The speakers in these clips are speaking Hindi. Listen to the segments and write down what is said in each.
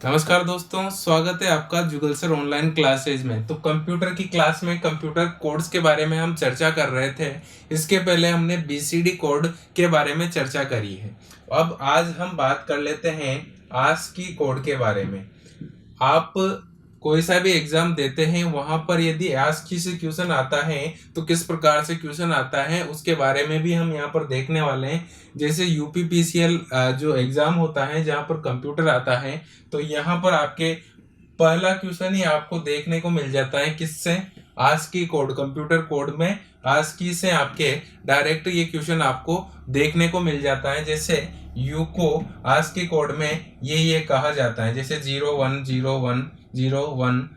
नमस्कार दोस्तों, स्वागत है आपका जुगल सर ऑनलाइन क्लासेज में। तो कंप्यूटर की क्लास में कंप्यूटर कोड्स के बारे में हम चर्चा कर रहे थे। इसके पहले हमने बीसीडी कोड के बारे में चर्चा करी है। अब आज हम बात कर लेते हैं आस्की कोड के बारे में। आप कोई सा भी एग्जाम देते हैं, वहां पर यदि आस्की से क्वेश्चन आता है तो किस प्रकार से क्वेश्चन आता है उसके बारे में भी हम यहाँ पर देखने वाले हैं। जैसे यूपीपीसीएल जो एग्जाम होता है जहाँ पर कंप्यूटर आता है, तो यहाँ पर आपके पहला क्वेश्चन ही आपको देखने को मिल जाता है किससे, आस्की कोड, कंप्यूटर कोड में आस्की से आपके डायरेक्ट ये क्वेश्चन आपको देखने को मिल जाता है। जैसे यू को आस्की कोड में ये कहा जाता है, जैसे 010101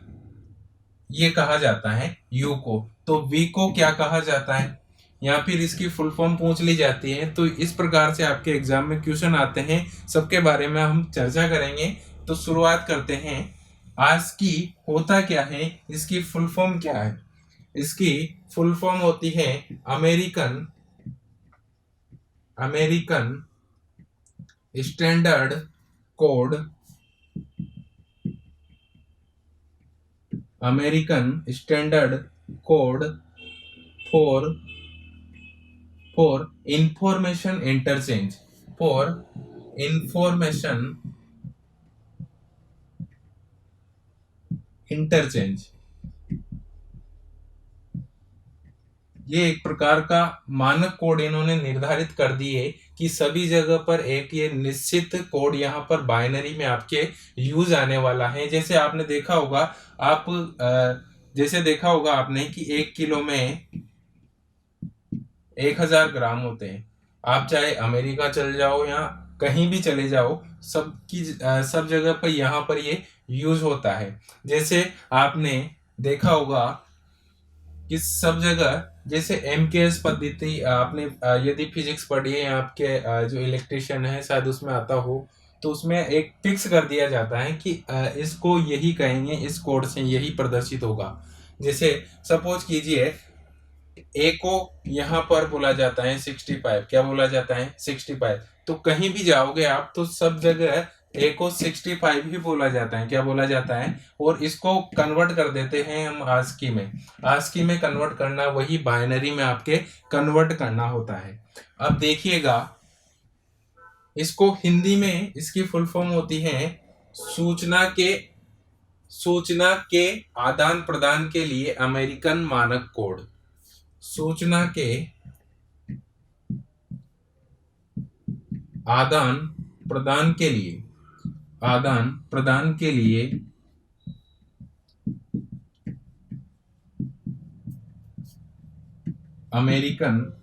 ये कहा जाता है यू को। तो वी को क्या कहा जाता है, या फिर इसकी फुल फॉर्म पूछ ली जाती है। तो इस प्रकार से आपके एग्जाम में क्वेश्चन आते हैं, सबके बारे में हम चर्चा करेंगे। तो शुरुआत करते हैं। आस्की होता क्या है, इसकी फुल फॉर्म क्या है? इसकी फुल फॉर्म होती है American standard code, American standard code for information interchange, for information interchange. ये एक प्रकार का मानक कोड इन्होंने निर्धारित कर दिए कि सभी जगह पर एक ये निश्चित कोड यहाँ पर बाइनरी में आपके यूज आने वाला है। जैसे आपने देखा होगा, जैसे देखा होगा आपने कि 1 किलो में 1000 ग्राम होते हैं। आप चाहे अमेरिका चले जाओ या कहीं भी चले जाओ, सब जगह पर यहाँ पर ये यूज होता है। जैसे आपने देखा होगा कि सब जगह, जैसे एमकेएस पद्धति, आपने यदि फिजिक्स पढ़ी है, आपके जो इलेक्ट्रिशियन है शायद उसमें आता हो, तो उसमें एक फिक्स कर दिया जाता है कि इसको यही कहेंगे, इस कोड से यही प्रदर्शित होगा। जैसे सपोज कीजिए ए को यहाँ पर बोला जाता है 65, क्या बोला जाता है 65। तो कहीं भी जाओगे आप तो सब जगह ए को 65 ही बोला जाता है, क्या बोला जाता है। और इसको कन्वर्ट कर देते हैं हम आस्की में। आस्की में कन्वर्ट करना वही बाइनरी में आपके कन्वर्ट करना होता है। अब देखिएगा, इसको हिंदी में इसकी फुल फॉर्म होती है सूचना के आदान प्रदान के लिए अमेरिकन मानक कोड। सूचना के आदान प्रदान के लिए अमेरिकन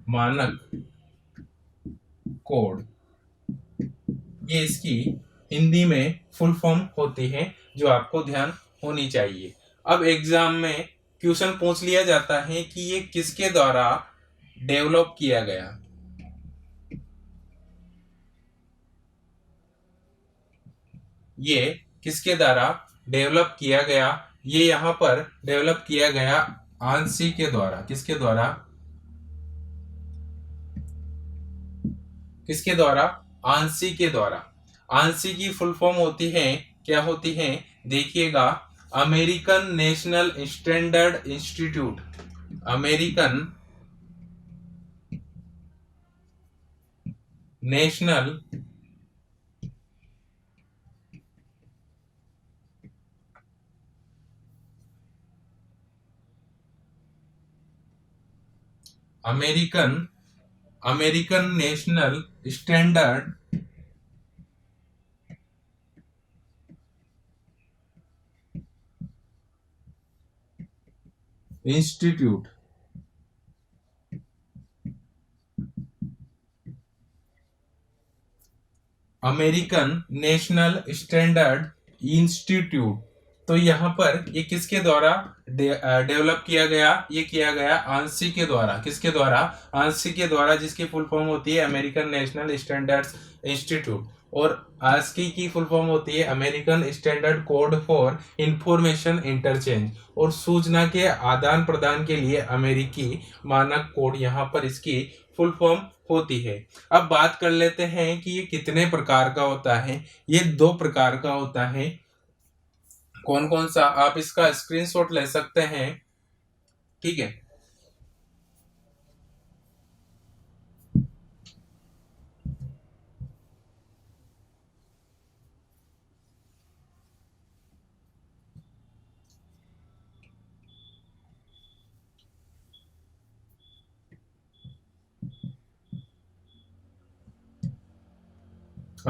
मानक कोड, ये इसकी हिंदी में फुल फॉर्म होती है, जो आपको ध्यान होनी चाहिए। अब एग्जाम में क्वेश्चन पूछ लिया जाता है कि ये किसके द्वारा डेवलप किया गया। ये किसके द्वारा डेवलप किया गया? ये यहाँ पर डेवलप किया गया आंसी के द्वारा। किसके द्वारा? किसके द्वारा? आंसी के द्वारा। आंसी की फुल फॉर्म होती है, क्या होती है, देखिएगा, American national standard institute. American national American national standard institute. American national standard institute. तो यहाँ पर ये किसके द्वारा डेवलप किया गया? ये किया गया आंसी के द्वारा। किसके द्वारा? आंसी के द्वारा, जिसकी फुल फॉर्म होती है अमेरिकन नेशनल स्टैंडर्ड्स इंस्टीट्यूट। और आस्की की फुल फॉर्म होती है American standard code for information interchange. और सूचना के आदान प्रदान के लिए अमेरिकी मानक कोड, यहाँ पर इसकी फुल फॉर्म होती है। अब बात कर लेते हैं कि ये कितने प्रकार का होता है। ये 2 प्रकार का होता है। कौन कौन सा, आप इसका स्क्रीनशॉट ले सकते हैं। ठीक है।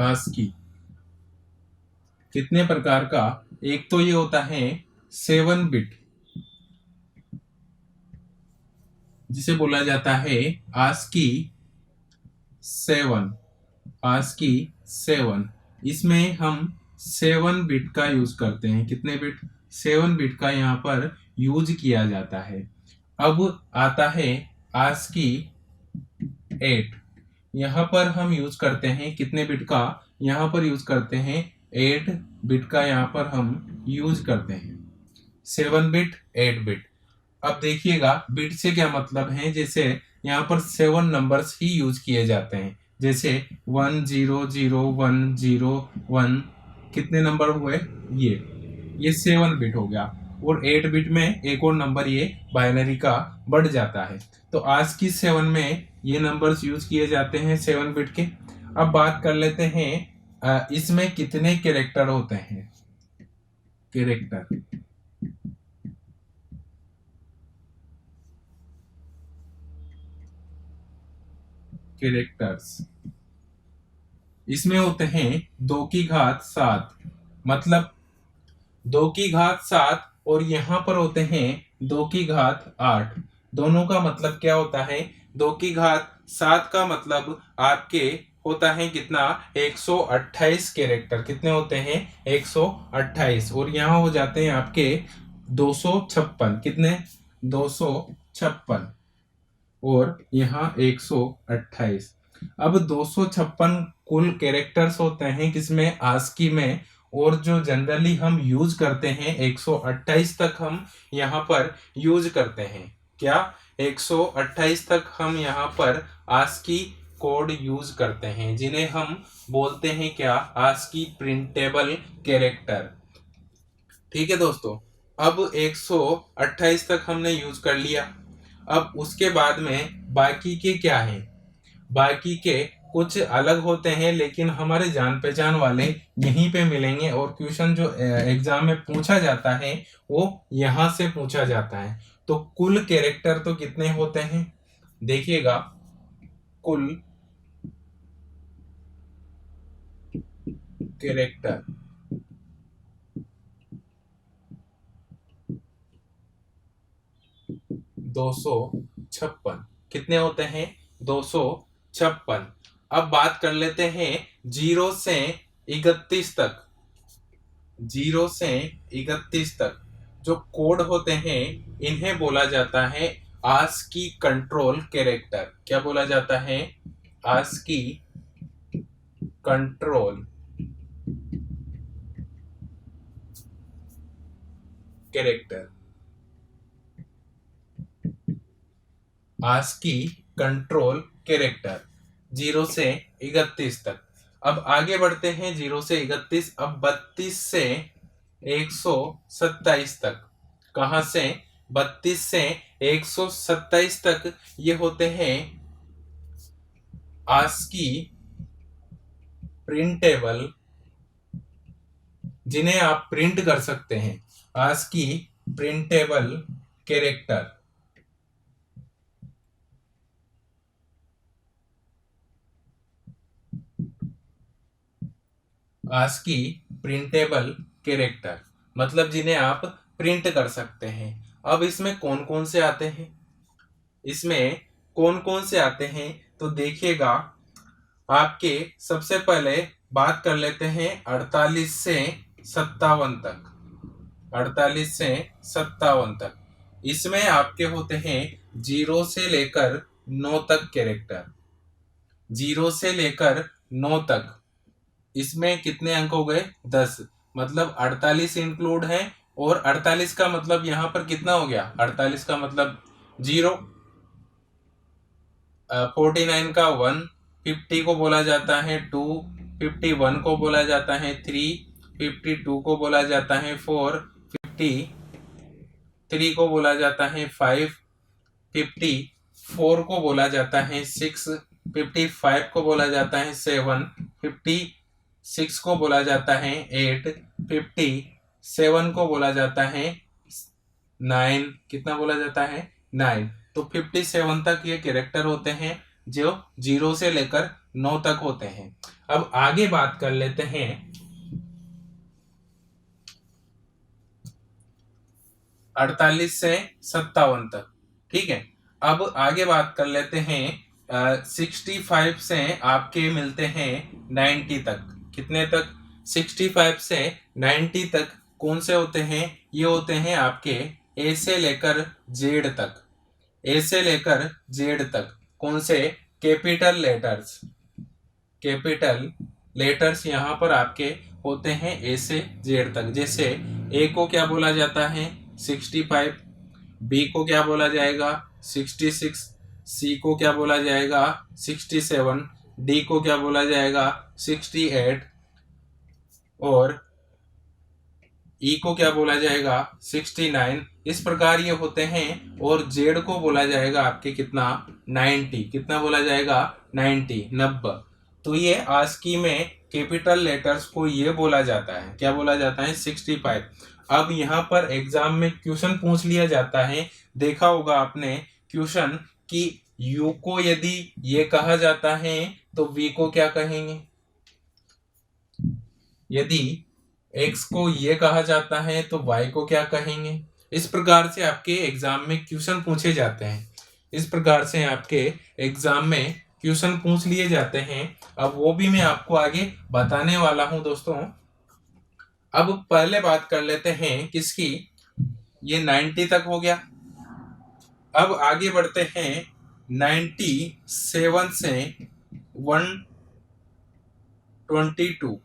ASCII कितने प्रकार का, एक तो ये होता है 7 बिट, जिसे बोला जाता है ASCII 7। ASCII 7, इसमें हम 7 बिट का यूज करते हैं। कितने बिट? 7 बिट का यहाँ पर यूज किया जाता है। अब आता है ASCII 8, यहाँ पर हम यूज करते हैं कितने बिट का? यहाँ पर यूज करते हैं 8 बिट का, यहाँ पर हम यूज करते हैं 7 बिट 8 बिट। अब देखिएगा बिट से क्या मतलब है, जैसे यहाँ पर 7 नंबर्स ही यूज किए जाते हैं, जैसे 1 0 0 1 0 1, कितने नंबर हुए? ये 7 बिट हो गया। और 8 बिट में एक और नंबर ये बाइनरी का बढ़ जाता है। तो आज की 7 में ये नंबर्स यूज किए जाते हैं 7 बिट के। अब बात कर लेते हैं इसमें कितने कैरेक्टर होते हैं। कैरेक्टर्स इसमें होते हैं 2 की घात 7, मतलब 2 की घात 7, और यहाँ पर होते हैं 2 की घात 8। दोनों का मतलब क्या होता है? 2 की घात 7 का मतलब आपके होता है कितना? 128 कैरेक्टर। कितने होते हैं? 128। और यहाँ हो जाते हैं आपके 256। कितने? 256। और यहाँ 128। अब 256 कुल कैरेक्टर्स होते हैं किसमें? ASCII में। और जो जनरली हम यूज करते हैं 128 तक हम यहाँ पर यूज करते हैं। क्या? 128 तक हम यहाँ पर ASCII कोड यूज करते हैं, जिन्हें हम बोलते हैं क्या? ASCII printable character. ठीक है दोस्तों, अब 128 तक हमने यूज कर लिया। अब उसके बाद में बाकी के क्या है? बाकी के कुछ अलग होते हैं, लेकिन हमारे जान पहचान वाले यहीं पे मिलेंगे। और क्वेश्चन जो एग्जाम में पूछा जाता है वो यहाँ से पूछा जाता है। तो कुल कैरेक्टर तो कितने होते हैं? देखिएगा, कुल कैरेक्टर 256। कितने होते हैं? 256। अब बात कर लेते हैं 0 से 31 तक। 0 से 31 तक जो कोड होते हैं इन्हें बोला जाता है ASCII कंट्रोल कैरेक्टर। क्या बोला जाता है? ASCII control character. ASCII control character 0 से 31 तक। अब आगे बढ़ते हैं 0 से 31। अब 32 से 127 तक। कहां से? 32 से 127 तक ये होते हैं ASCII प्रिंटेबल, जिन्हें आप प्रिंट कर सकते हैं। ASCII printable character. ASCII printable character मतलब जिन्हें आप प्रिंट कर सकते हैं। अब इसमें कौन कौन से आते हैं? इसमें कौन कौन से आते हैं तो देखिएगा, आपके सबसे पहले बात कर लेते हैं 48 से 57 तक। 48 से 57 तक इसमें आपके होते हैं 0 से लेकर 9 तक कैरेक्टर। 0 से लेकर 9 तक इसमें कितने अंक हो गए? 10। मतलब 48 इंक्लूड है। और 48 का मतलब यहाँ पर कितना हो गया? 48 का मतलब 0। 49 का 1, 50 को बोला जाता है 2, 51 को बोला जाता है 3, 52 को बोला जाता है 4, 53 को बोला जाता है 5, 54 को बोला जाता है 6, 55 को बोला जाता है 7, 56 को बोला जाता है 8, 57 को बोला जाता है 9, कितना बोला जाता है 9। तो 57 तक ये कैरेक्टर होते हैं जो 0 से लेकर 9 तक होते हैं। अब आगे बात कर लेते हैं 48 से 57 तक। ठीक है, अब आगे बात कर लेते हैं 65 से आपके मिलते हैं 90 तक। कितने तक? 65 से 90 तक कौन से होते हैं? ये होते हैं आपके ए से लेकर जेड तक। ए से लेकर जेड तक कौन से? Capital letters. कैपिटल लेटर्स यहाँ पर आपके होते हैं ए से जेड तक। जैसे ए को क्या बोला जाता है? 65। बी को क्या बोला जाएगा? 66। सी को क्या बोला जाएगा? 67। डी को क्या बोला जाएगा? 68। और ई को क्या बोला जाएगा? 69। इस प्रकार ये होते हैं। और जेड को बोला जाएगा आपके कितना? 90। कितना बोला जाएगा? 90। तो ये आस्की में कैपिटल लेटर्स को ये बोला जाता है, क्या बोला जाता है? 65। अब यहाँ पर एग्जाम में क्वेश्चन पूछ लिया जाता है, देखा होगा आपने क्वेश्चन कि यू को यदि ये कहा जाता है तो वी को क्या कहेंगे? यदि एक्स को ये कहा जाता है तो वाई को क्या कहेंगे? इस प्रकार से आपके एग्जाम में क्वेश्चन पूछे जाते हैं। इस प्रकार से आपके एग्जाम में क्वेश्चन पूछ लिए जाते हैं। अब वो भी मैं आपको आगे बताने वाला हूं दोस्तों। अब पहले बात कर लेते हैं किसकी? ये 90 तक हो गया। अब आगे बढ़ते हैं 97 से 122,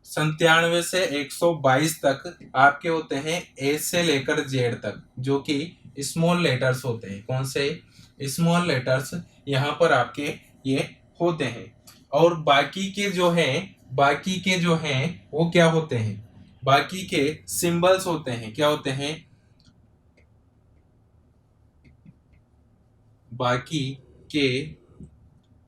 97 से 122 तक आपके होते हैं ए से लेकर जेड तक, जो कि स्मॉल लेटर्स होते हैं। कौन से? स्मॉल लेटर्स यहाँ पर आपके ये होते हैं। और बाकी के जो हैं वो क्या होते हैं? बाकी के सिंबल्स होते हैं। क्या होते हैं? बाकी के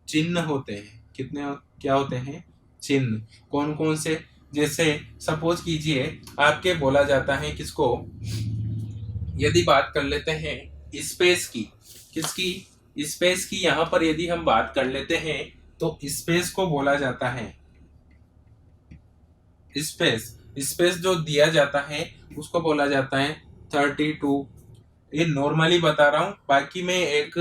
चिन्ह होते हैं। कितने? क्या होते हैं? चिन्ह। कौन कौन से? जैसे सपोज कीजिए आपके बोला जाता है किसको? यदि बात कर लेते हैं स्पेस की। किसकी? स्पेस की। यहाँ पर यदि हम बात कर लेते हैं तो स्पेस को बोला जाता है स्पेस। स्पेस जो दिया जाता है उसको बोला जाता है 32। ये नॉर्मली बता रहा हूँ, बाकी मैं एक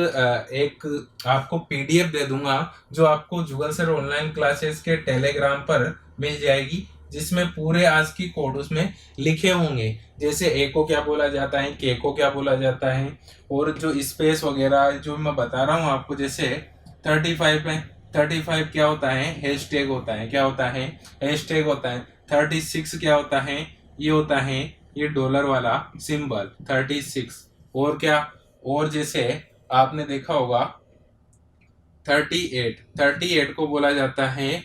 आपको पीडीएफ दे दूंगा जो आपको जुगल सर ऑनलाइन क्लासेस के टेलीग्राम पर मिल जाएगी, जिसमें पूरे आज की कोड उसमें लिखे होंगे। जैसे ए को क्या बोला जाता है, के को क्या बोला जाता है, और जो स्पेस वगैरह जो मैं बता रहा हूँ आपको। जैसे 35 है, 35 क्या होता है? हैशटैग होता है। क्या होता है? हैशटैग होता है। 36 क्या होता है? ये होता है ये डॉलर वाला सिंबल 36। और क्या? और जैसे आपने देखा होगा 38 को बोला जाता है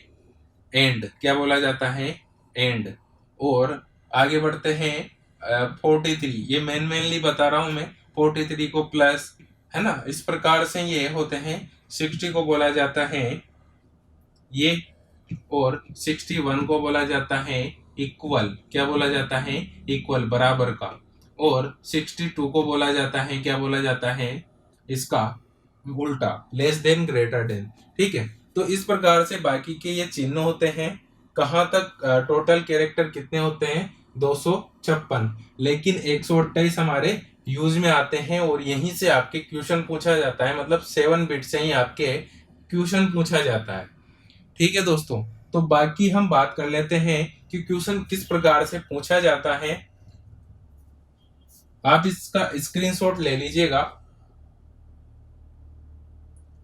एंड। क्या बोला जाता है? एंड। और आगे बढ़ते हैं 43। ये मेनली बता रहा हूं मैं। 43 को प्लस, है ना, इस प्रकार से ये होते हैं। 60 को बोला जाता है ये, और 61 को बोला जाता है इक्वल। क्या बोला जाता है? इक्वल, बराबर का। और 62 को बोला जाता है, क्या बोला जाता है? इसका उल्टा, लेस देन, ग्रेटर देन। ठीक है, तो इस प्रकार से बाकी के ये चिन्ह होते हैं। कहाँ तक? टोटल कैरेक्टर कितने होते हैं? 256। लेकिन 128 हमारे यूज में आते हैं, और यहीं से आपके क्वेश्चन पूछा जाता है। मतलब 7 बिट से ही आपके क्वेश्चन पूछा जाता है। ठीक है दोस्तों, तो बाकी हम बात कर लेते हैं कि क्वेश्चन किस प्रकार से पूछा जाता है। आप इसका स्क्रीनशॉट ले लीजिएगा।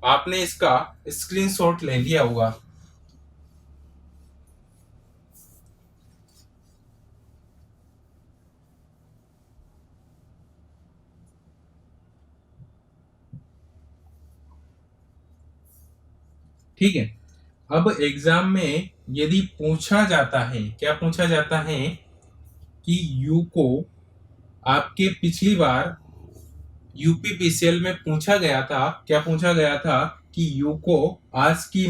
आपने इसका स्क्रीनशॉट ले लिया होगा। ठीक है। अब एग्जाम में यदि पूछा जाता है, क्या पूछा जाता है कि यू को आपके पिछली बार यूपीपीसीएल में पूछा गया था, क्या पूछा गया था कि यू को आस्की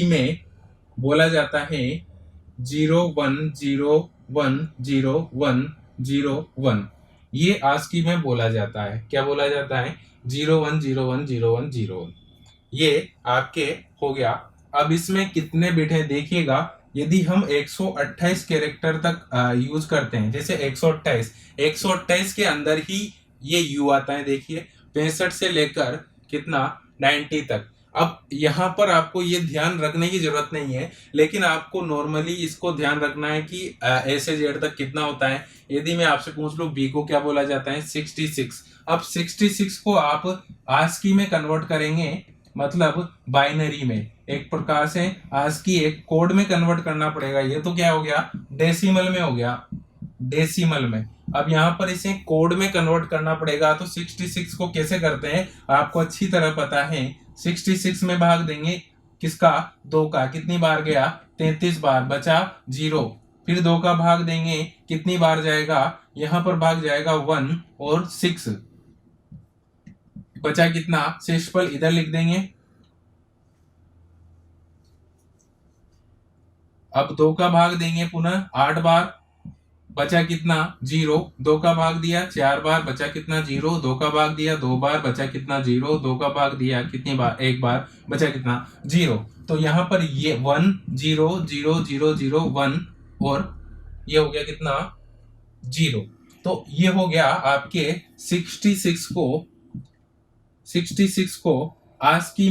में बोला जाता है 01010101। ये आस्की में बोला जाता है, क्या बोला जाता है 01010101। ये आपके हो गया। अब इसमें कितने बिट है देखिएगा। यदि हम 128 कैरेक्टर तक यूज करते हैं, जैसे 128 के अंदर ही ये यू आता है, देखिए 65 से लेकर कितना 90 तक। अब यहाँ पर आपको ये ध्यान रखने की जरूरत नहीं है, लेकिन आपको नॉर्मली इसको ध्यान रखना है कि ए से जेड तक कितना होता है। यदि मैं आपसे पूछ लूं बी को क्या बोला जाता है 66। अब 66 को आप आस्की में कन्वर्ट करेंगे, मतलब बाइनरी में, एक प्रकार से आस्की एक कोड में कन्वर्ट करना पड़ेगा। ये तो क्या हो गया डेसिमल में हो गया, डेसिमल में। अब यहाँ पर इसे कोड में कन्वर्ट करना पड़ेगा। तो 66 को कैसे करते हैं आपको अच्छी तरह पता है। 66 में भाग देंगे किसका, 2 का, कितनी बार गया 33 बार, बचा 0। फिर 2 का भाग देंगे, कितनी बार जाएगा, यहाँ पर भाग जाएगा 1 और 6, बचा कितना, शेषफल इधर लिख देंगे। अब 2 का भाग देंगे पुनः 8 बार, बचा कितना 0। 2 का भाग दिया 4 बार, बचा कितना 0। 2 का भाग दिया 2 बार, बचा कितना 0। 2 का भाग दिया कितनी बार, 1 बार, बचा कितना 0। तो यहाँ पर ये 1 0 0 0 0 1 और ये हो गया कितना 0। तो ये हो गया आपके 66 को आस्की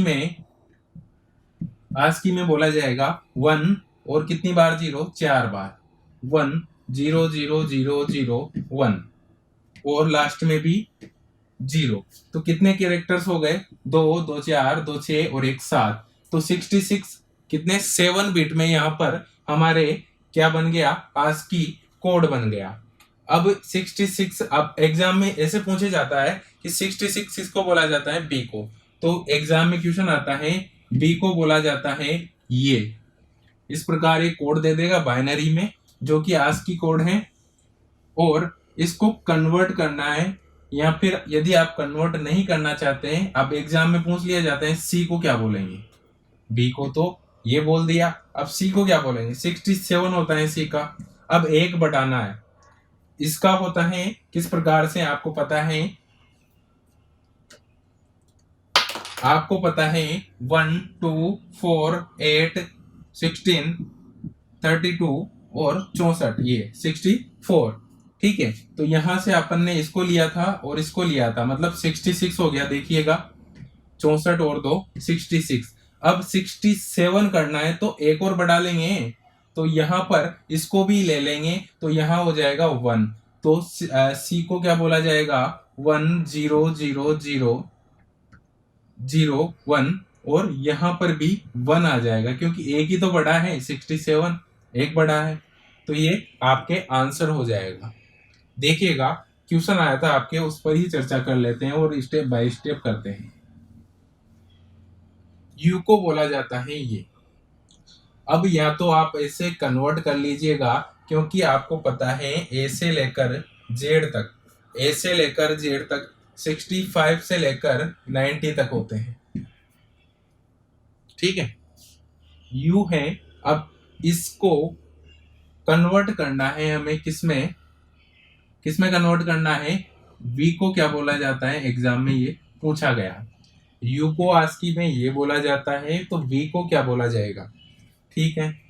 में बोला जाएगा 1 और कितनी बार 0, 4 बार, 1 0 0 0 0 1 और लास्ट में भी 0। तो कितने कैरेक्टर्स हो गए, 2 2 4 2 6 और 1 7। तो 66 कितने 7 बिट में यहाँ पर हमारे क्या बन गया, आस्की कोड बन गया। अब 66, अब एग्जाम में ऐसे पूछे जाता है कि 66 किसको बोला जाता है, बी को। तो एग्जाम में क्वेश्चन आता है बी को बोला जाता है ये, इस प्रकार एक कोड दे देगा बाइनरी में जो कि आस्की कोड है, और इसको कन्वर्ट करना है। या फिर यदि आप कन्वर्ट नहीं करना चाहते हैं, अब एग्जाम में पूछ लिया जाता है सी को क्या बोलेंगे, बी को तो ये बोल दिया, अब सी को क्या बोलेंगे, 67 होता है सी का। अब एक बढ़ाना है, इसका होता है किस प्रकार से आपको पता है, आपको पता है 1 2 4 8 16 32 और 64, ये 64। ठीक है, तो यहां से अपन ने इसको लिया था और इसको लिया था, मतलब 66 हो गया, देखिएगा 64 और 2 66। अब 67 करना है तो एक और बढ़ा लेंगे, तो यहाँ पर इसको भी ले लेंगे, तो यहाँ हो जाएगा 1। तो सी को क्या बोला जाएगा 1 0 0 0 0 1, और यहाँ पर भी 1 आ जाएगा क्योंकि एक ही तो बड़ा है, 67 एक बड़ा है। तो ये आपके आंसर हो जाएगा। देखिएगा क्वेश्चन आया था आपके, उस पर ही चर्चा कर लेते हैं और स्टेप बाय स्टेप करते हैं। यू को बोला जाता है ये। अब या तो आप ऐसे कन्वर्ट कर लीजिएगा, क्योंकि आपको पता है ए से लेकर जेड तक, ए से लेकर जेड तक 65 से लेकर 90 तक होते हैं। ठीक है, यू है। अब इसको कन्वर्ट करना है हमें, किसमें कन्वर्ट करना है, वी को क्या बोला जाता है, एग्जाम में ये पूछा गया। यू को आस्की में ये बोला जाता है, तो वी को क्या बोला जाएगा। ठीक है,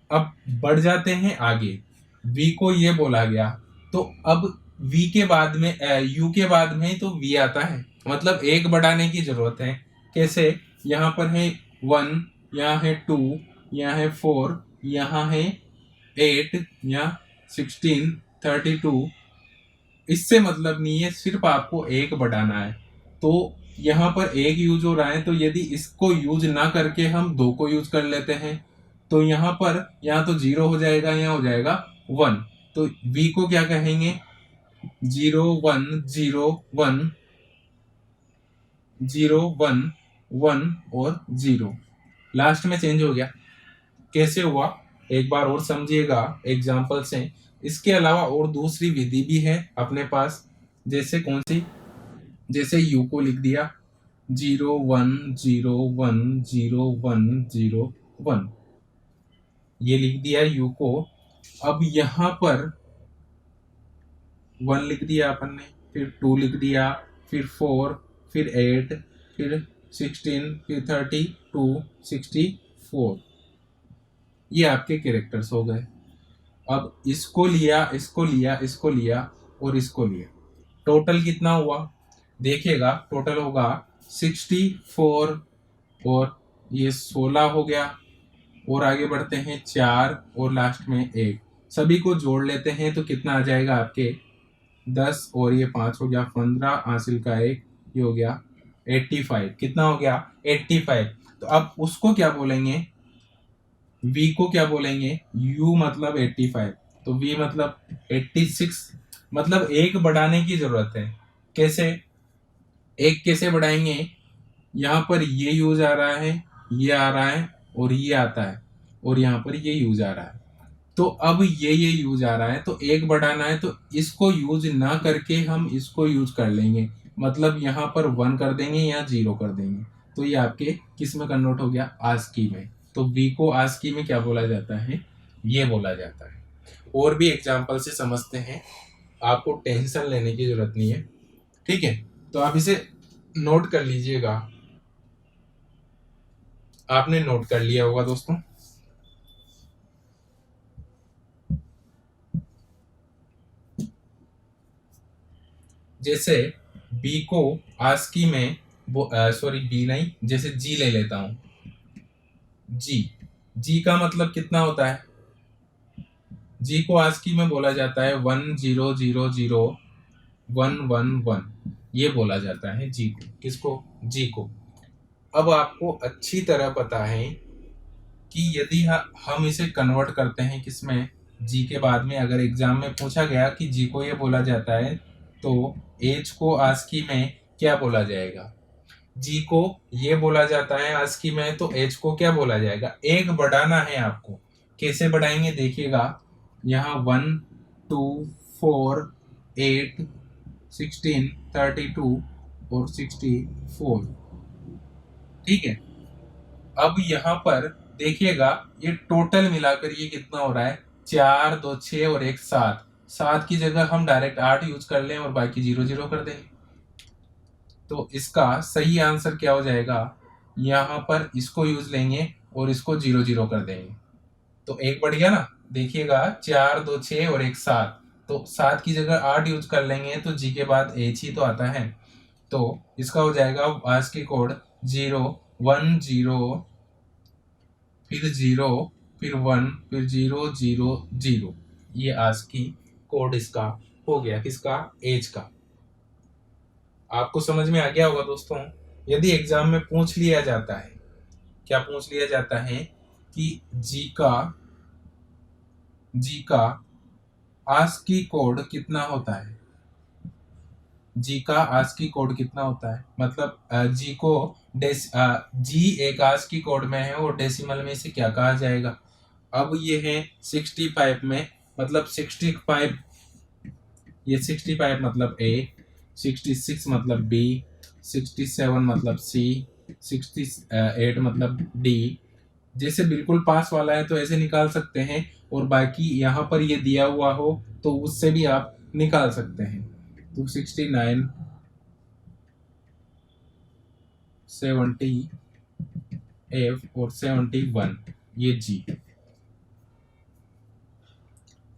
अब बढ़ जाते हैं आगे, वी को ये बोला गया, तो अब वी के बाद में यू के बाद में तो वी आता है, मतलब एक बढ़ाने की जरूरत है। कैसे, यहाँ पर है 1, यहाँ है 2, यहाँ है 4, यहाँ है 8, यहाँ 16 32। इससे मतलब नहीं है, सिर्फ आपको एक बढ़ाना है। तो यहाँ पर एक यूज हो रहा है, तो यदि इसको यूज ना करके हम 2 को यूज कर लेते हैं, तो यहाँ पर यहाँ तो 0 हो जाएगा, यहाँ हो जाएगा 1। तो v को क्या कहेंगे, 0 1 0 1 0 1 1 और 0 लास्ट में चेंज हो गया। कैसे हुआ एक बार और समझिएगा एग्जाम्पल से। इसके अलावा और दूसरी विधि भी है अपने पास। जैसे कौन सी? जैसे यू को लिख दिया 0 1 0 1 0 1 0 1, ये लिख दिया यू को। अब यहाँ पर 1 लिख दिया अपन ने, फिर 2 लिख दिया, फिर 4, फिर 8, फिर 16, फिर 32, 64। ये आपके कैरेक्टर्स हो गए। अब इसको लिया, इसको लिया, इसको लिया और इसको लिया, टोटल कितना हुआ देखिएगा। टोटल होगा 64 और ये 16 हो गया। और आगे बढ़ते हैं 4 और लास्ट में 1, सभी को जोड़ लेते हैं तो कितना आ जाएगा आपके 10 और ये 5 हो गया 15, हासिल का 1, ये हो गया 85। कितना हो गया 85। तो अब उसको क्या बोलेंगे? v को क्या बोलेंगे? u मतलब 85, तो v मतलब 86। मतलब एक बढ़ाने की जरूरत है। कैसे? एक कैसे बढ़ाएंगे? यहाँ पर ये यूज आ रहा है, ये आ रहा है और ये आता है, और यहाँ पर ये यूज आ रहा है। तो अब ये यूज आ रहा है, तो एक बढ़ाना है तो इसको यूज ना करके हम इसको यूज कर लेंगे। मतलब यहाँ पर 1 कर देंगे या 0 कर देंगे। तो ये आपके किस में कन्वर्ट हो गया? आस्की में। तो v को आस्की में क्या बोला जाता है? ये बोला जाता है। और भी एग्जाम्पल से समझते हैं, आपको टेंशन लेने की जरूरत नहीं है, ठीक है? तो आप इसे नोट कर लीजिएगा। आपने नोट कर लिया होगा दोस्तों। जैसे बी को आस्की में सॉरी बी नहीं, जैसे जी ले लेता हूं। जी का मतलब कितना होता है? जी को आस्की में बोला जाता है 10000111, ये बोला जाता है जी को। किसको? जी को। अब आपको अच्छी तरह पता है कि यदि हम इसे कन्वर्ट करते हैं किसमें? जी के बाद में अगर एग्जाम में पूछा गया कि जी को ये बोला जाता है, तो एच को आस्की में क्या बोला जाएगा? जी को ये बोला जाता है आस्की में, तो एच को क्या बोला जाएगा? एक बढ़ाना है आपको। कैसे बढ़ाएंगे देखिएगा। यहाँ 1 2 4 8 16 32 और 64, ठीक है? अब यहाँ पर देखिएगा, ये टोटल मिलाकर ये कितना हो रहा है? 4 2 6 और 1 7। 7 की जगह हम डायरेक्ट 8 यूज कर लें और बाकी 0 0 कर देंगे। तो इसका सही आंसर क्या हो जाएगा? यहाँ पर इसको यूज लेंगे और इसको 0 0 कर देंगे, तो एक बढ़ गया ना। देखिएगा 4 2 6 और 1 7, तो 7 की जगह 8 यूज कर लेंगे तो जी के बाद एच ही तो आता है। तो इसका हो जाएगा आस्की कोड 0 1 0, फिर 0, फिर 1, फिर 0 0 0। ये आस्की कोड इसका हो गया। किसका? एज का। आपको समझ में आ गया होगा दोस्तों। यदि एग्जाम में पूछ लिया जाता है, क्या पूछ लिया जाता है कि जी का आस्की कोड कितना होता है? जी का आस्की कोड कितना होता है? मतलब जी को जी एक आस्की कोड में है और डेसिमल में से क्या कहा जाएगा? अब ये है 65 में, मतलब 65, ये 65 मतलब ए, 66 मतलब बी, 67 मतलब सी, 68 मतलब डी। जैसे बिल्कुल पास वाला है तो ऐसे निकाल सकते हैं, और बाकी यहाँ पर ये दिया हुआ हो तो उससे भी आप निकाल सकते हैं। तो 69 70 एफ और 71 ये जी।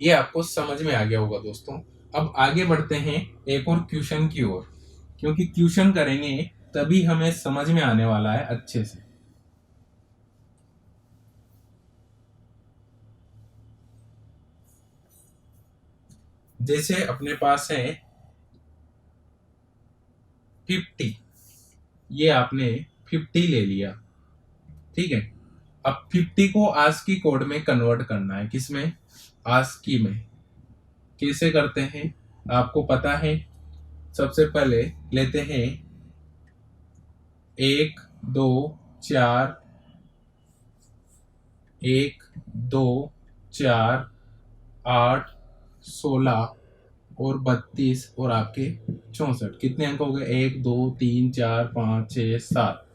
ये आपको समझ में आ गया होगा दोस्तों। अब आगे बढ़ते हैं एक और क्वेश्चन की ओर, क्योंकि क्वेश्चन करेंगे तभी हमें समझ में आने वाला है अच्छे से। जैसे अपने पास है 50, ये आपने 50 ले लिया, ठीक है? अब 50 को आस्की कोड में कन्वर्ट करना है। किसमें? आस्की में। कैसे करते हैं आपको पता है? सबसे पहले लेते हैं 1 दो, चार, एक, दो, चार, 8, 16 और 32 और आपके 64। कितने अंक हो गए? 1, 2, 3, 4, 5, 6, 7,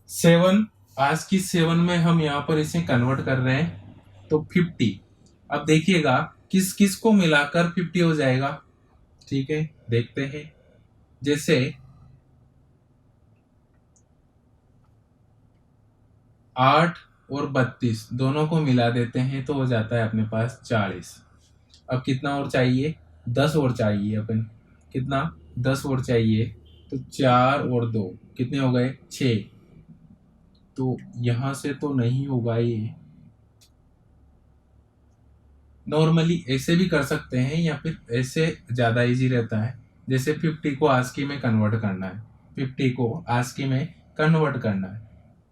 7। आज की 7 में हम यहाँ पर इसे कन्वर्ट कर रहे हैं तो 50। अब देखिएगा किस किस को मिलाकर 50 हो जाएगा। ठीक है, देखते हैं। जैसे 8 और 32 दोनों को मिला देते हैं तो हो जाता है अपने पास 40। अब कितना और चाहिए? 10 और चाहिए अपन। कितना? 10 और चाहिए। तो 4 और 2 कितने हो गए? 6। तो यहां से तो नहीं होगा ये। नॉर्मली ऐसे भी कर सकते हैं या फिर ऐसे ज़्यादा इजी रहता है। जैसे 50 को आस्की में कन्वर्ट करना है, 50 को आस्की में कन्वर्ट करना है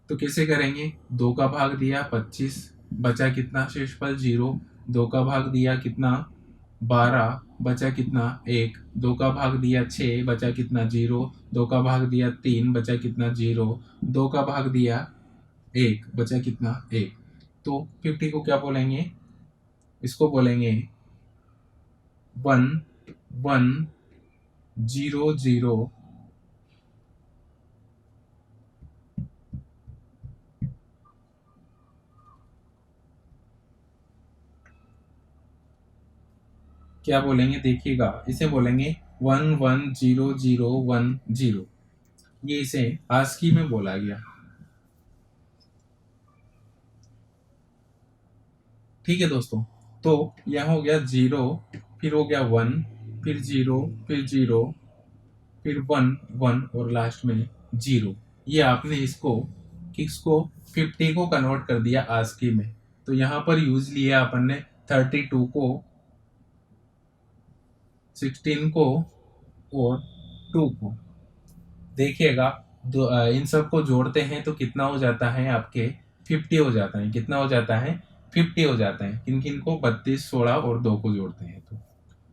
तो कैसे करेंगे? 2 का भाग दिया 25, बचा कितना शेषफल? 0। 2 का भाग दिया कितना? 12, बचा कितना? 1। 2 का भाग दिया 6, बचा कितना? 0। 2 का भाग दिया 3, बचा कितना? 0। 2 का भाग दिया 1, बचा कितना? 1। तो 50 को क्या बोलेंगे? इसको बोलेंगे 1 1 0 0। क्या बोलेंगे? देखिएगा, इसे बोलेंगे 1 1 0 0 1 0। ये इसे आस्की में बोला गया। ठीक है दोस्तों, तो यहाँ हो गया 0, फिर हो गया 1, फिर 0, फिर 0, फिर 1 1 और लास्ट में 0। ये आपने इसको किसको? 50 को कन्वर्ट कर दिया आस्की में। तो यहाँ पर यूज लिया अपन ने 32 को, 16 को और 2 को। देखिएगा इन सब को जोड़ते हैं तो कितना हो जाता है? आपके 50 हो जाता है। कितना हो जाता है? 50 हो जाता है। किन किन को? 32, 16 और 2 को जोड़ते हैं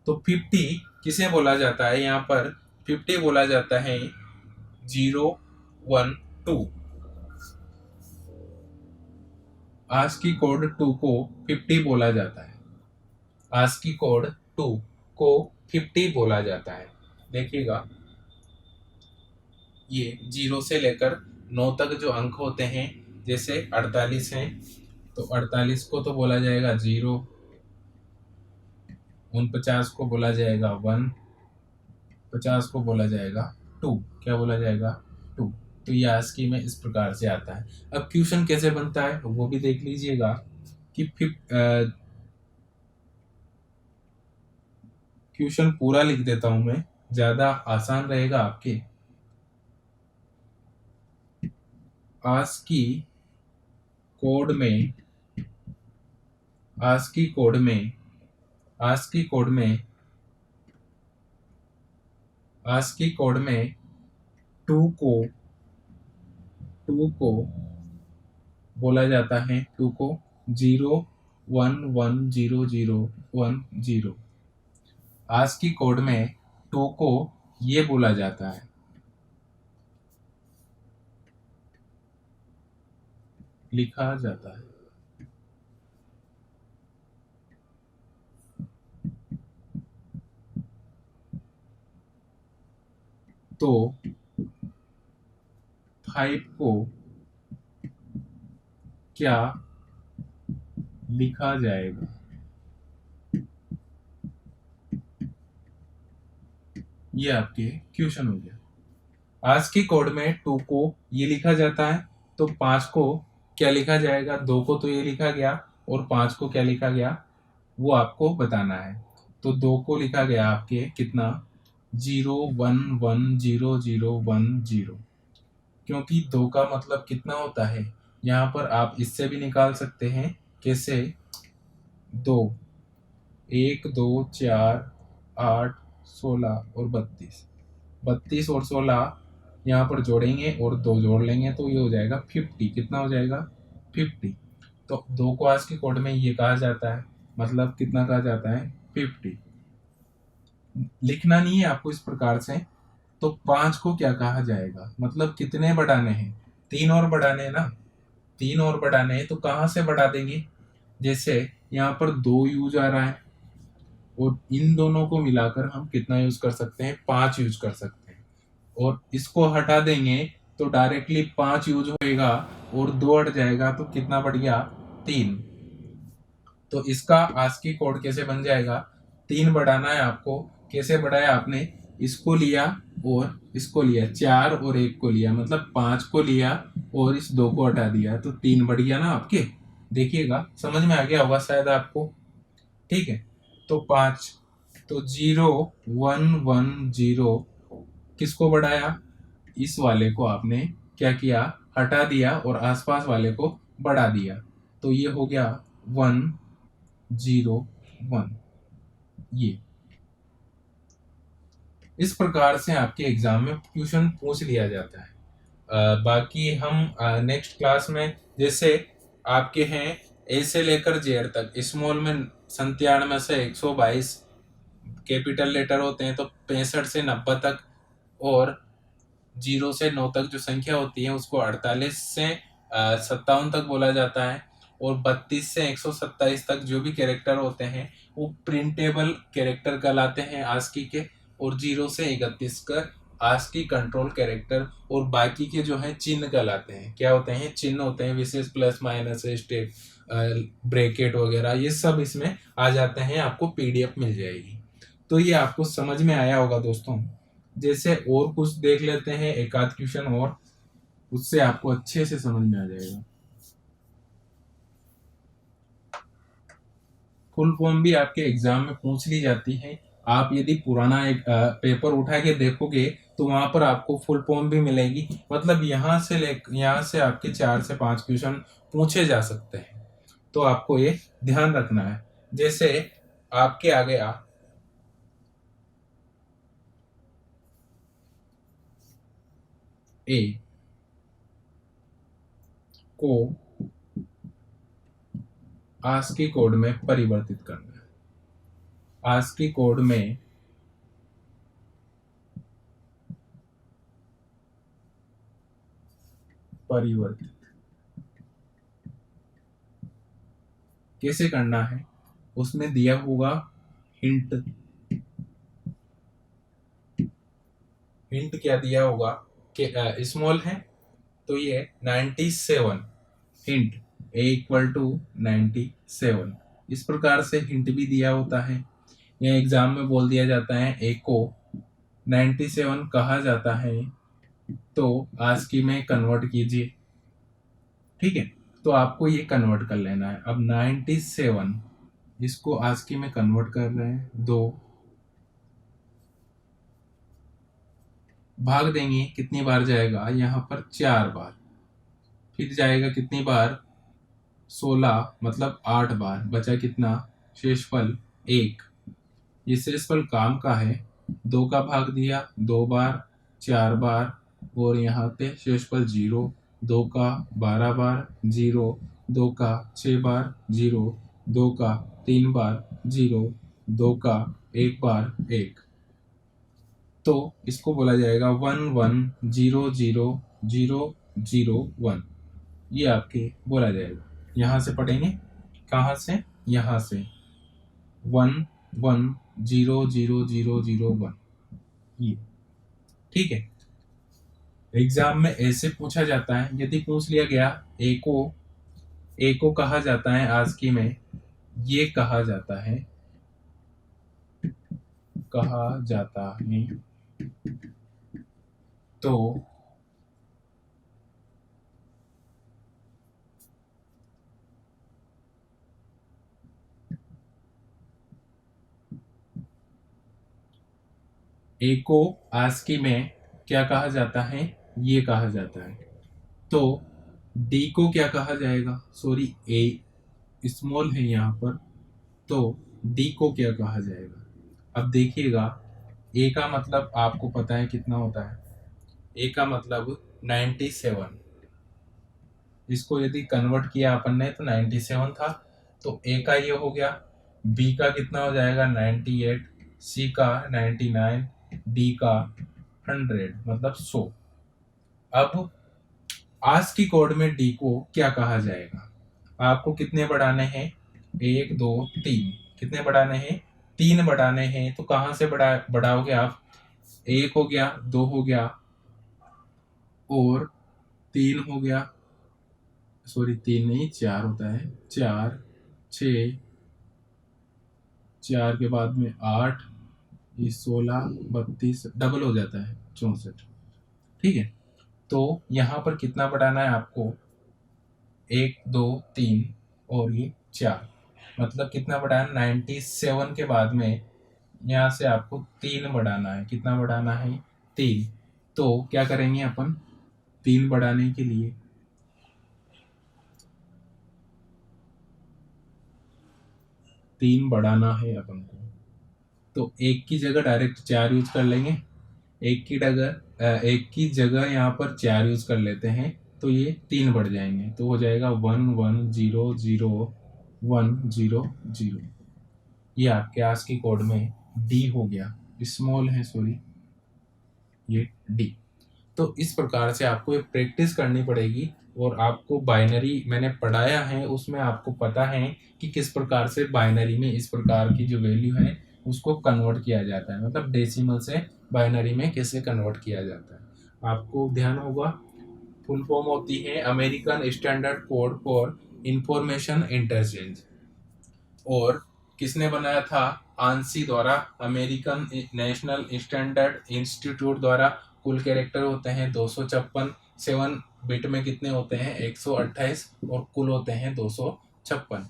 तो 50 किसे बोला जाता है? यहाँ पर 50 बोला जाता है 0 1 2। आस्की कोड 2 को 50 बोला जाता है। आस्की कोड 2 को 50 बोला जाता है। देखिएगा, ये 0 से लेकर 9 तक जो अंक होते हैं, जैसे 48 हैं तो 48 को तो बोला जाएगा 0। 49 को बोला जाएगा 1। 50 को बोला जाएगा 2। क्या बोला जाएगा? 2। तो ये आस्की में इस प्रकार से आता है। अब क्वेश्चन कैसे बनता है वो भी देख लीजिएगा कि क्वेश्चन पूरा लिख देता हूं मैं, ज्यादा आसान रहेगा आपके। आस्की कोड में आस्की कोड में आस्की कोड में आस्की कोड में 2 को 2 को बोला जाता है 2 को 0 1 1 0 0 1 0। आस्की कोड में 2 को ये बोला जाता है, लिखा जाता है। तो 5 को क्या लिखा जाएगा? ये आपके क्वेश्चन हो गया। आज की कोड में 2 को ये लिखा जाता है तो 5 को क्या लिखा जाएगा? 2 को तो ये लिखा गया और 5 को क्या लिखा गया वो आपको बताना है। तो 2 को लिखा गया आपके कितना? 0 1 1 0 0 1 0। क्योंकि 2 का मतलब कितना होता है? यहाँ पर आप इससे भी निकाल सकते हैं। कैसे? 2 1 2 4 8 16 और 32। 32 और 16 यहाँ पर जोड़ेंगे और 2 जोड़ लेंगे तो ये हो जाएगा 50। कितना हो जाएगा? 50। तो 2 को आज के कोड में ये कहा जाता है, मतलब कितना कहा जाता है? 50। लिखना नहीं है आपको इस प्रकार से, तो 5 को क्या कहा जाएगा, मतलब कितने बढ़ाने हैं, 3 और बढ़ाने हैं ना, 3 और बढ़ाने हैं, तो कहाँ से बढ़ा देंगे, जैसे यहाँ पर 2 यूज आ रहा है और इन दोनों को मिलाकर हम कितना यूज कर सकते हैं, 5 यूज कर सकते हैं, और इसको हटा देंगे तो डायरेक्टली 5 यूज होएगा और 2 हट जाएगा तो कितना बढ़ गया, 3। तो इसका आस्की कोड कैसे बन जाएगा, 3 बढ़ाना है आपको, कैसे बढ़ाया आपने, इसको लिया और इसको लिया, 4 और 1 को लिया, मतलब 5 को लिया और इस 2 को हटा दिया तो 3 बढ़ गया ना आपके। देखिएगा समझ में आ गया होगा शायद आपको। ठीक है, तो 5, तो 0 1 1 0 किसको बढ़ाया, इस वाले को आपने क्या किया, हटा दिया और आसपास वाले को बढ़ा दिया, तो ये हो गया 1 0 1। ये इस प्रकार से आपके एग्जाम में क्वेश्चन पूछ लिया जाता है। बाकी हम नेक्स्ट क्लास में, जैसे आपके हैं ए से लेकर जेड तक, स्मॉल में 97 से 122 कैपिटल लेटर होते हैं, तो 65 से 90 तक, और 0 से 9 तक जो संख्या होती है उसको 48 से 57 तक बोला जाता है, और 32 से 127 तक जो भी कैरेक्टर होते हैं वो प्रिंटेबल कैरेक्टर कहलाते हैं आस्की के, और 0 से 31 का आस्की कंट्रोल कैरेक्टर, और बाकी के जो है चिन्ह कहलाते हैं, क्या होते हैं, चिन्ह होते हैं, विशेष प्लस माइनस स्टेप ब्रैकेट वगैरह, ये सब इसमें आ जाते हैं, आपको पीडीएफ मिल जाएगी। तो ये आपको समझ में आया होगा दोस्तों। जैसे और कुछ देख लेते हैं, एक आध क्वेश्चन और, उससे आपको अच्छे से समझ में आ जाएगा। फुल फॉर्म भी आपके एग्जाम में पूछ ली जाती है, आप यदि पुराना एक पेपर उठा के देखोगे तो वहां पर आपको फुल फॉर्म भी मिलेगी, मतलब यहाँ से आपके 4 से 5 क्वेश्चन पूछे जा सकते हैं, तो आपको ये ध्यान रखना है। जैसे आपके आ गया ए को आस्की कोड में परिवर्तित करना है, आस्की कोड में परिवर्तित कैसे करना है, उसमें दिया होगा हिंट। हिंट क्या दिया होगा कि स्मॉल है तो ये 97, हिंट ए इक्वल टू 97, इस प्रकार से हिंट भी दिया होता है, या एग्जाम में बोल दिया जाता है ए को 97 कहा जाता है, तो आस्की में कन्वर्ट कीजिए। ठीक है, तो आपको ये कन्वर्ट कर लेना है। अब 97 इसको आस्की में कन्वर्ट कर रहे हैं, 2 भाग देंगे, कितनी बार जाएगा, यहाँ पर 4 बार, फिर जाएगा कितनी बार, 16, मतलब 8 बार, बचा कितना, शेषफल 1। ये शेषफल काम का है, 2 का भाग दिया 2 बार, 4 बार, और यहाँ पे शेषफल 0, 2 का 12 बार 0, 2 का 6 बार 0, 2 का 3 बार 0, 2 का 1 बार 1, तो इसको बोला जाएगा 11000001, ये आपके बोला जाएगा। यहाँ से पढ़ेंगे, कहाँ से, यहाँ से 11000001, ये ठीक है। एग्जाम में ऐसे पूछा जाता है, यदि पूछ लिया गया ए को कहा जाता है आस्की में, ये कहा जाता है तो ए को आस्की में क्या कहा जाता है, ये कहा जाता है, तो डी को क्या कहा जाएगा, सॉरी ए स्मॉल है यहाँ पर, तो डी को क्या कहा जाएगा। अब देखिएगा, ए का मतलब आपको पता है कितना होता है, ए का मतलब 97, इसको यदि कन्वर्ट किया अपन ने तो 97 था, तो ए का ये हो गया, बी का कितना हो जाएगा 98, सी का 99, डी का 100 मतलब 100। अब आज की कोड में डी को क्या कहा जाएगा? आपको कितने बढ़ाने हैं? 1 2 3। कितने बढ़ाने हैं? 3 बढ़ाने हैं। तो कहाँ से बढ़ाओगे आप? 1 हो गया, 2 हो गया और 3 हो गया। सॉरी 3 नहीं, 4 होता है। 4 6, 4 के बाद में 8, ये 16 32 डबल हो जाता है 64। ठीक है, तो यहाँ पर कितना बढ़ाना है आपको? 1 2 3 और ये 4, मतलब कितना बढ़ाना? 97 के बाद में यहाँ से आपको 3 बढ़ाना है। कितना बढ़ाना है? 3। तो क्या करेंगे अपन? 3 बढ़ाने के लिए 3 बढ़ाना है अपन को, तो एक की जगह डायरेक्ट 4 यूज कर लेंगे। एक की जगह यहाँ पर 4 यूज कर लेते हैं, तो ये 3 बढ़ जाएंगे। तो हो जाएगा 1 1 0 0 1 0 0। ये आपके आज की कोड में डी हो गया, स्मॉल है सॉरी, ये डी। तो इस प्रकार से आपको ये प्रैक्टिस करनी पड़ेगी। और आपको बाइनरी मैंने पढ़ाया है, उसमें आपको पता है कि किस प्रकार से बाइनरी में इस प्रकार की जो वैल्यू है उसको कन्वर्ट किया जाता है, मतलब डेसिमल से बाइनरी में कैसे कन्वर्ट किया जाता है। आपको ध्यान होगा, फुल फॉर्म होती है American standard code for information interchange. और किसने बनाया था? आंसी द्वारा, अमेरिकन नेशनल स्टैंडर्ड इंस्टीट्यूट द्वारा। कुल कैरेक्टर होते हैं 256। 7 बिट में कितने होते हैं? 128 और कुल होते हैं 256।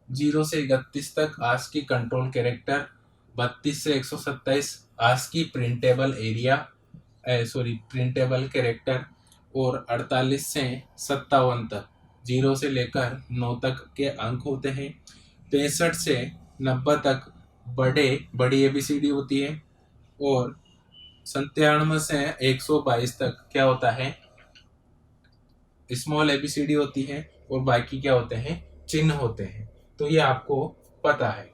0 से 31 तक आज की कंट्रोल कैरेक्टर। 32 से 127 आज की printable area, sorry printable character. और 48 से 57 तक 0 से लेकर 9 तक के अंक होते हैं। 65 से 90 तक बड़ी एबीसीडी होती है। और 97 से 122 तक क्या होता है? स्मॉल एबीसीडी होती है। और बाकी क्या होते हैं? चिन्ह होते हैं। तो ये आपको पता है।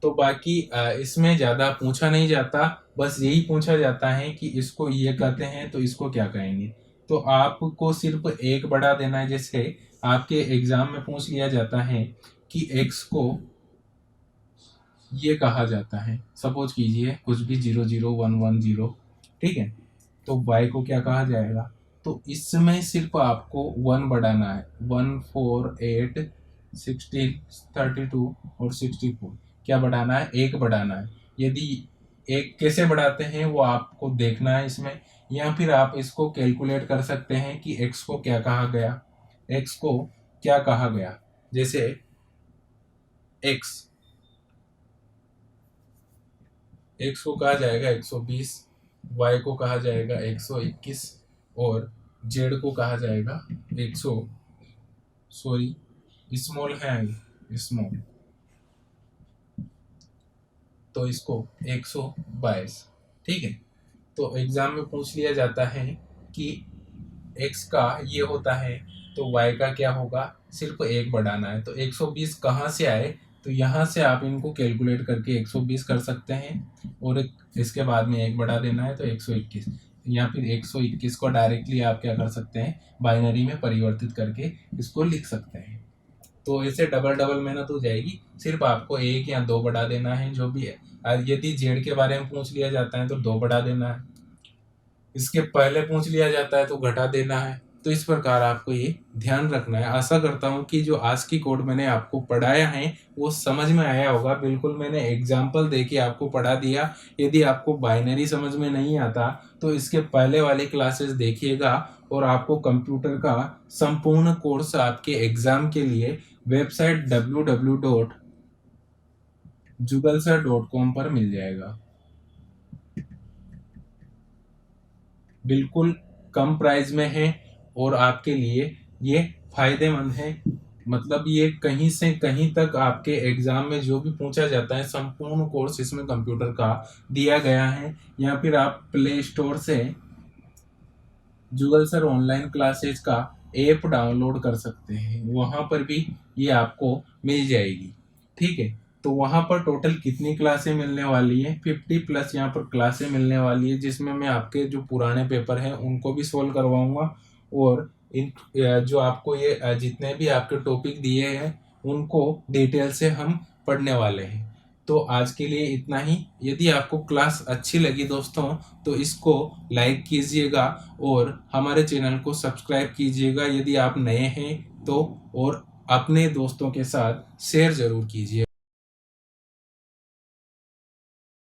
तो बाकी इसमें ज़्यादा पूछा नहीं जाता, बस यही पूछा जाता है कि इसको ये कहते हैं तो इसको क्या कहेंगे। तो आपको सिर्फ एक बढ़ा देना है। जैसे आपके एग्जाम में पूछ लिया जाता है कि x को ये कहा जाता है, सपोज कीजिए कुछ भी 0 0 1 1 0, ठीक है, तो y को क्या कहा जाएगा? तो इसमें सिर्फ आपको 1 बढ़ाना है। 1 4 8 16 32 और 64, क्या बढ़ाना है? 1 बढ़ाना है। यदि एक कैसे बढ़ाते हैं वो आपको देखना है इसमें, या फिर आप इसको कैलकुलेट कर सकते हैं कि x को क्या कहा गया, x को क्या कहा गया। जैसे x x को कहा जाएगा 120, y को कहा जाएगा 121 और z को कहा जाएगा 100, सॉरी स्मॉल है स्मॉल, तो इसको 122। ठीक है, तो एग्जाम में पूछ लिया जाता है कि x का ये होता है तो y का क्या होगा? सिर्फ 1 बढ़ाना है। तो 120 कहाँ से आए? तो यहाँ से आप इनको कैलकुलेट करके 120 कर सकते हैं और इसके बाद में 1 बढ़ा देना है तो 121, या फिर 121 को डायरेक्टली आप क्या कर सकते हैं? बाइनरी में परिवर्तित करके इसको लिख सकते हैं। तो ऐसे डबल डबल मेहनत हो जाएगी। सिर्फ आपको 1 या 2 बढ़ा देना है, जो भी है। यदि जेड के बारे में पूछ लिया जाता है तो 2 बढ़ा देना है, इसके पहले पूछ लिया जाता है तो घटा देना है। तो इस प्रकार आपको ये ध्यान रखना है। आशा करता हूँ कि जो आज की कोड मैंने आपको पढ़ाया है वो समझ में आया होगा। बिल्कुल मैंने एग्जाम्पल देके आपको पढ़ा दिया। यदि आपको बाइनरी समझ में नहीं आता तो इसके पहले वाली क्लासेस देखिएगा और आपको कंप्यूटर का संपूर्ण कोर्स आपके एग्जाम के लिए वेबसाइट www.jugalsar.com पर मिल जाएगा। बिल्कुल कम प्राइस में है और आपके लिए ये फायदेमंद है। मतलब ये कहीं से कहीं तक आपके एग्जाम में जो भी पूछा जाता है संपूर्ण कोर्स इसमें कंप्यूटर का दिया गया है। या फिर आप प्ले स्टोर से जुगल सर ऑनलाइन क्लासेज का ऐप डाउनलोड कर सकते हैं, वहाँ पर भी ये आपको मिल जाएगी। ठीक है, तो वहाँ पर टोटल कितनी क्लासें मिलने वाली है, 50+ यहाँ पर क्लासें मिलने वाली है, जिसमें मैं आपके जो पुराने पेपर हैं उनको भी सोल्व करवाऊंगा और इन जो आपको ये जितने भी आपके टॉपिक दिए हैं उनको डिटेल से हम पढ़ने वाले हैं। तो आज के लिए इतना ही। यदि आपको क्लास अच्छी लगी दोस्तों तो इसको लाइक कीजिएगा और हमारे चैनल को सब्सक्राइब कीजिएगा यदि आप नए हैं तो, और अपने दोस्तों के साथ शेयर ज़रूर कीजिए।